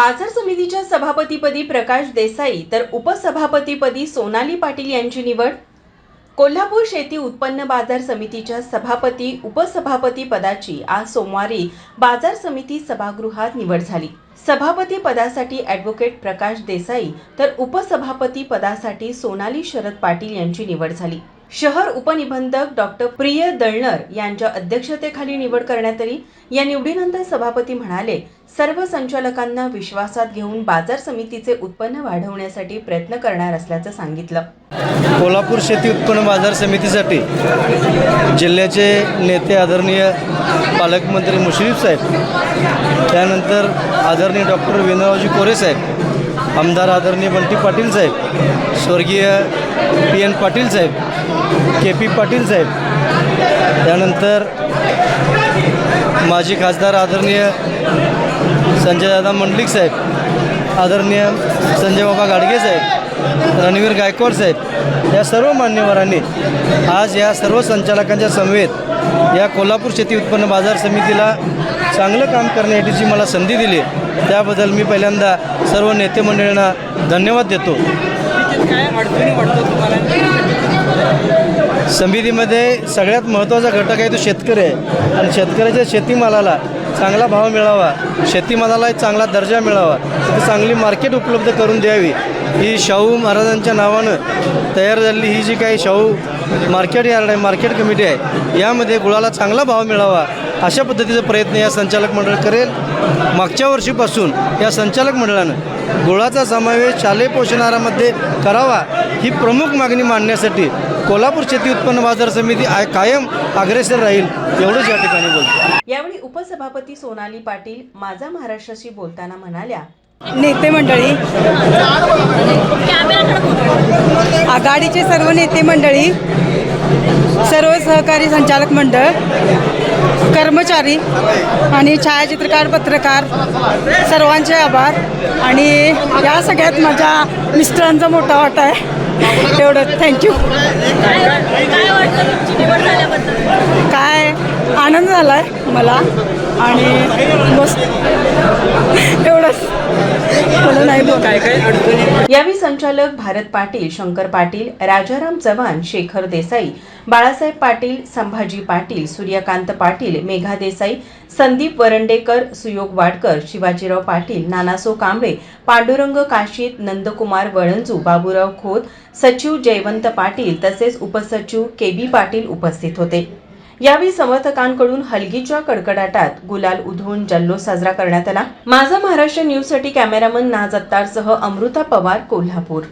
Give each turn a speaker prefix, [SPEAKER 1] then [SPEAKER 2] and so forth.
[SPEAKER 1] बाजार समितीच्या सभापतीपदी प्रकाश देसाई तर उपसभापतीपदी सोनाली पाटील यांची निवड। कोल्हापूर शेती उत्पन्न बाजार समितीच्या सभापती उपसभापती पदाची आज सोमवारी बाजार समिती सभागृहात निवड झाली। सभापती पदासाठी ॲडव्होकेट प्रकाश देसाई तर उपसभापती पदासाठी सोनाली शरद पाटील यांची निवड झाली। शहर उपनिबंधक डॉक्टर प्रिय दळणर यांच्या अध्यक्षतेखाली निवड करण्यात आली। या निवडीनंतर सभापती म्हणाले, सर्व संचालकांना विश्वासात घेऊन बाजार समितीचे उत्पन्न वाढवण्यासाठी प्रयत्न करणार असल्याचं सांगितलं।
[SPEAKER 2] कोल्हापूर शेती उत्पन्न बाजार समितीसाठी जिल्ह्याचे नेते आदरणीय पालकमंत्री मुश्रीफ साहेब, त्यानंतर आदरणीय डॉक्टर विनोदरावजी कोरे साहेब, आमदार आदरणीय बंटी पाटील साहेब, स्वर्गीय PN पाटील साहेब, KP पाटील साहेब, त्यानंतर माजी खासदार आदरणीय संजयदादा मंडलिक साहेब, आदरणीय संजय बाबा गाडगे साहेब, रणवीर गायकवाड साहेब, या सर्व मान्यवरांनी आज या सर्व संचालकांच्या समवेत या कोल्हापूर शेती उत्पन्न बाजार समितीला चांगलं काम करण्यासाठीची मला संधी दिली, त्याबद्दल मी पहिल्यांदा सर्व नेते मंडळींना धन्यवाद देतो। समितीमध्ये सगळ्यात महत्त्वाचा घटक आहे तो शेतकरी आहे आणि शेतकऱ्याच्या शेतीमालाला चांगला भाव मिळावा, शेतीमालाला चांगला दर्जा मिळावा, तिथे चांगली मार्केट उपलब्ध करून द्यावी, ही शाहू महाराजांच्या नावानं तयार झालेली ही जी काही शाहू मार्केट यार्ड आहे, मार्केट कमिटी आहे, यामध्ये गुळाला चांगला भाव मिळावा अशा पद्धतीचा प्रयत्न या संचालक मंडळ करेल। मागच्या वर्षीपासून या संचालक मंडळानं गुळाचा समावेश शालेय पोषण आहारामध्ये करावा ही प्रमुख मागणी मांडण्यासाठी कोल्हापूर शेती उत्पन्न बाजार समिती कायम अग्रेसर राहील, एवढंच या ठिकाणी बोलतो।
[SPEAKER 1] यावेळी उपसभापती सोनाली पाटील माझा महाराष्ट्राशी बोलताना म्हणाल्या,
[SPEAKER 3] नेते मंडळी, आघाडीचे सर्व नेते मंडळी, सर्व सहकारी संचालक मंडळ, कर्मचारी आणि छायाचित्रकार पत्रकार सर्वांचे आभार। आणि या सगळ्यात माझ्या मिस्टरांचा मोठा वाटा आहे, एवढंच। थँक्यू। काय आनंद झाला आहे मला आणि बस एवढंच, मला नाही बोल काय।
[SPEAKER 1] यावेळी संचालक भारत पाटील, शंकर पाटील, राजाराम चव्हाण, शेखर देसाई, बाळासाहेब पाटील, संभाजी पाटील, सूर्यकांत पाटील, मेघा देसाई, संदीप वरंडेकर, सुयोग वाडकर, शिवाजीराव पाटील, नानासो कांबळे, पांडुरंग काशीत, नंदकुमार वळंजू, बाबूराव खोत, सचिव जयवंत पाटील तसेच उपसचिव KB पाटील उपस्थित होते। यावेळी समर्थकांकडून हलगीच्या कडकडाटात गुलाल उधळून जल्लोष साजरा करण्यात आला। माझा महाराष्ट्र न्यूजसाठी कॅमेरामन नाज अत्तारसह अमृता पवार, कोल्हापूर।